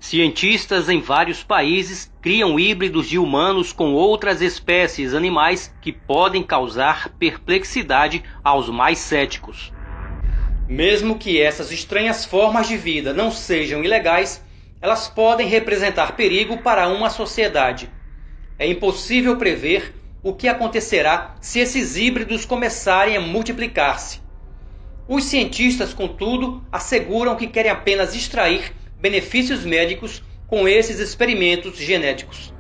Cientistas em vários países criam híbridos de humanos com outras espécies animais que podem causar perplexidade aos mais céticos. Mesmo que essas estranhas formas de vida não sejam ilegais, elas podem representar perigo para uma sociedade. É impossível prever o que acontecerá se esses híbridos começarem a multiplicar-se. Os cientistas, contudo, asseguram que querem apenas extrair benefícios médicos com esses experimentos genéticos.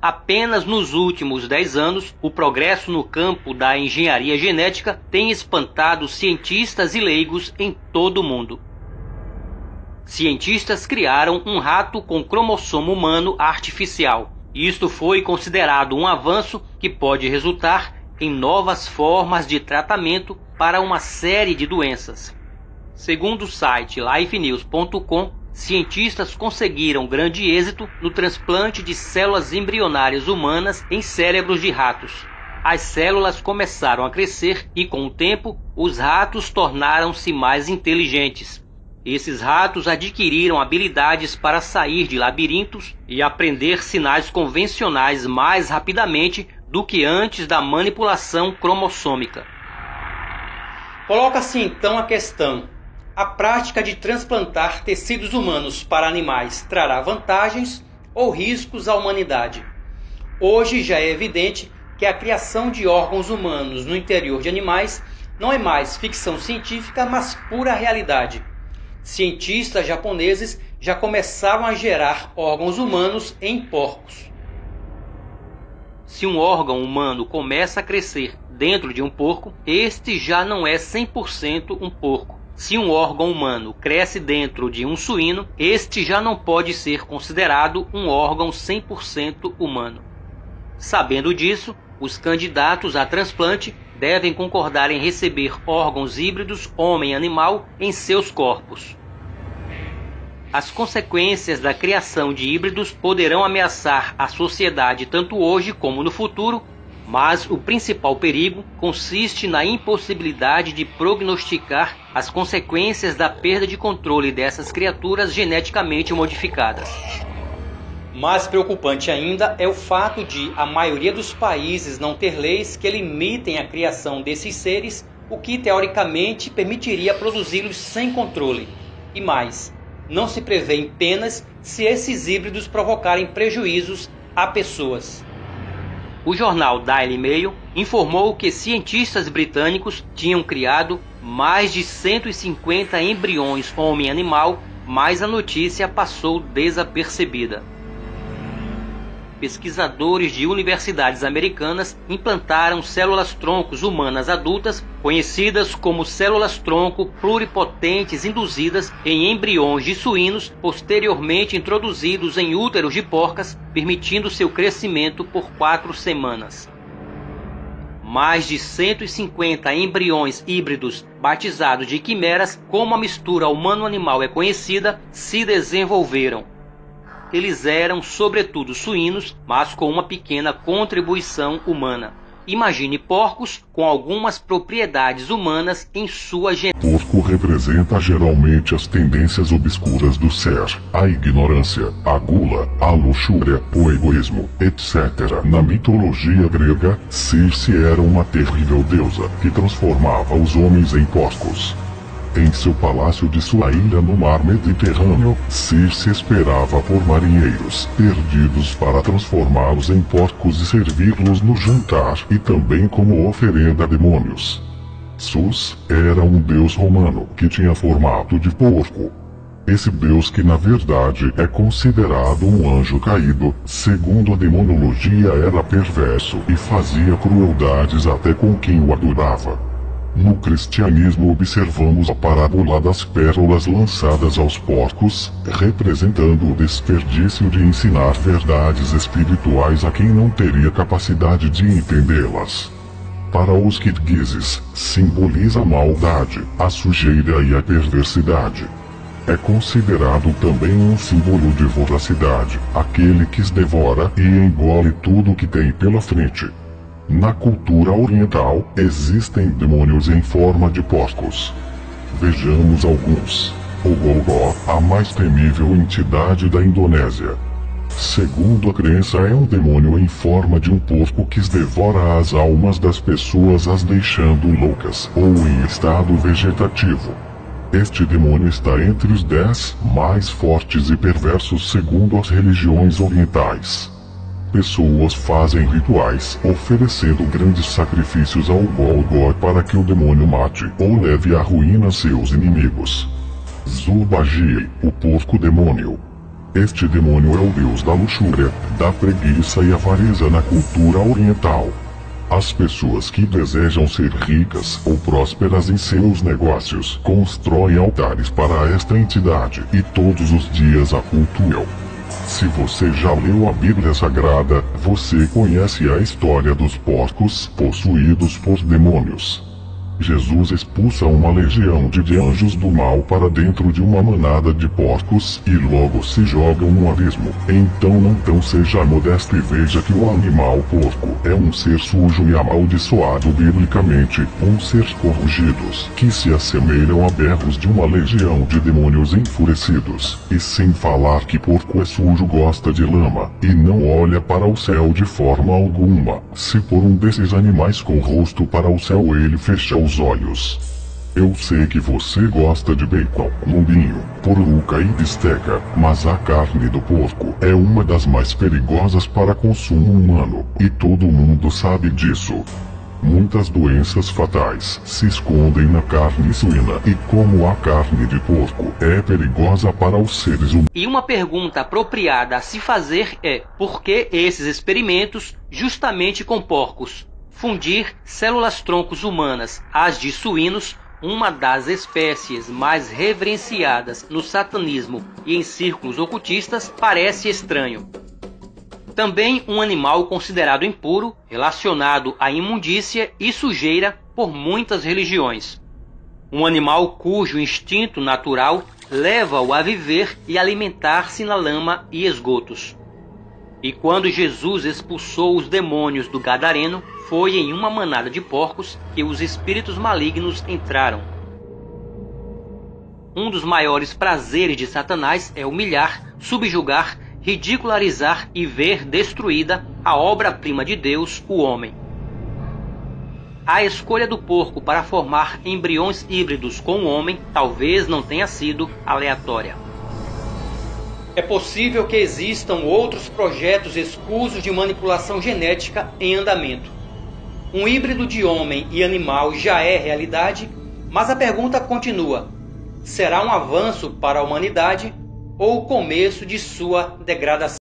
Apenas nos últimos 10 anos, o progresso no campo da engenharia genética tem espantado cientistas e leigos em todo o mundo. Cientistas criaram um rato com cromossomo humano artificial. Isto foi considerado um avanço que pode resultar em novas formas de tratamento para uma série de doenças. Segundo o site lifenews.com, cientistas conseguiram grande êxito no transplante de células embrionárias humanas em cérebros de ratos. As células começaram a crescer e, com o tempo, os ratos tornaram-se mais inteligentes. Esses ratos adquiriram habilidades para sair de labirintos e aprender sinais convencionais mais rapidamente do que antes da manipulação cromossômica. Coloca-se então a questão: a prática de transplantar tecidos humanos para animais trará vantagens ou riscos à humanidade? Hoje já é evidente que a criação de órgãos humanos no interior de animais não é mais ficção científica, mas pura realidade. Cientistas japoneses já começaram a gerar órgãos humanos em porcos. Se um órgão humano começa a crescer dentro de um porco, este já não é 100% um porco. Se um órgão humano cresce dentro de um suíno, este já não pode ser considerado um órgão 100% humano. Sabendo disso, os candidatos a transplante devem concordar em receber órgãos híbridos homem-animal em seus corpos. As consequências da criação de híbridos poderão ameaçar a sociedade tanto hoje como no futuro, mas o principal perigo consiste na impossibilidade de prognosticar as consequências da perda de controle dessas criaturas geneticamente modificadas. Mais preocupante ainda é o fato de a maioria dos países não ter leis que limitem a criação desses seres, o que teoricamente permitiria produzi-los sem controle. E mais, não se prevêem penas se esses híbridos provocarem prejuízos a pessoas. O jornal Daily Mail informou que cientistas britânicos tinham criado mais de 150 embriões homem-animal, mas a notícia passou desapercebida. Pesquisadores de universidades americanas implantaram células-troncos humanas adultas, conhecidas como células-tronco pluripotentes induzidas em embriões de suínos, posteriormente introduzidos em úteros de porcas, permitindo seu crescimento por 4 semanas. Mais de 150 embriões híbridos, batizados de quimeras, como a mistura humano-animal é conhecida, se desenvolveram. Eles eram, sobretudo, suínos, mas com uma pequena contribuição humana. Imagine porcos com algumas propriedades humanas em sua genética. Porco representa geralmente as tendências obscuras do ser, a ignorância, a gula, a luxúria, o egoísmo, etc. Na mitologia grega, Circe era uma terrível deusa que transformava os homens em porcos. Em seu palácio de sua ilha no mar Mediterrâneo, Circe esperava por marinheiros perdidos para transformá-los em porcos e servi-los no jantar e também como oferenda a demônios. Sus era um deus romano que tinha formato de porco. Esse deus, que na verdade é considerado um anjo caído, segundo a demonologia, era perverso e fazia crueldades até com quem o adorava. No cristianismo observamos a parábola das pérolas lançadas aos porcos, representando o desperdício de ensinar verdades espirituais a quem não teria capacidade de entendê-las. Para os kirguizes, simboliza a maldade, a sujeira e a perversidade. É considerado também um símbolo de voracidade, aquele que devora e engole tudo que tem pela frente. Na cultura oriental, existem demônios em forma de porcos. Vejamos alguns. Ogoró, a mais temível entidade da Indonésia. Segundo a crença, é um demônio em forma de um porco que devora as almas das pessoas, as deixando loucas ou em estado vegetativo. Este demônio está entre os 10 mais fortes e perversos segundo as religiões orientais. Pessoas fazem rituais, oferecendo grandes sacrifícios ao Ogoró para que o demônio mate ou leve à ruína seus inimigos. Zulbagi, o porco demônio. Este demônio é o deus da luxúria, da preguiça e avareza na cultura oriental. As pessoas que desejam ser ricas ou prósperas em seus negócios constroem altares para esta entidade e todos os dias a cultuam. Se você já leu a Bíblia Sagrada, você conhece a história dos porcos possuídos por demônios. Jesus expulsa uma legião de anjos do mal para dentro de uma manada de porcos e logo se jogam no abismo. Então não tão seja modesto e veja que o animal porco é um ser sujo e amaldiçoado biblicamente, um ser corrigidos, que se assemelham a berros de uma legião de demônios enfurecidos. E sem falar que porco é sujo, gosta de lama, e não olha para o céu de forma alguma. Se por um desses animais com o rosto para o céu ele fecha os olhos. Eu sei que você gosta de bacon, lombinho, poruca e bisteca, mas a carne do porco é uma das mais perigosas para consumo humano, e todo mundo sabe disso. Muitas doenças fatais se escondem na carne suína, e como a carne de porco é perigosa para os seres humanos. E uma pergunta apropriada a se fazer é: por que esses experimentos justamente com porcos? Fundir células-troncos humanas às de suínos, uma das espécies mais reverenciadas no satanismo e em círculos ocultistas, parece estranho. Também um animal considerado impuro, relacionado à imundícia e sujeira por muitas religiões. Um animal cujo instinto natural leva-o a viver e alimentar-se na lama e esgotos. E quando Jesus expulsou os demônios do Gadareno, foi em uma manada de porcos que os espíritos malignos entraram. Um dos maiores prazeres de Satanás é humilhar, subjugar, ridicularizar e ver destruída a obra-prima de Deus, o homem. A escolha do porco para formar embriões híbridos com o homem talvez não tenha sido aleatória. É possível que existam outros projetos escusos de manipulação genética em andamento. Um híbrido de homem e animal já é realidade, mas a pergunta continua: será um avanço para a humanidade ou o começo de sua degradação?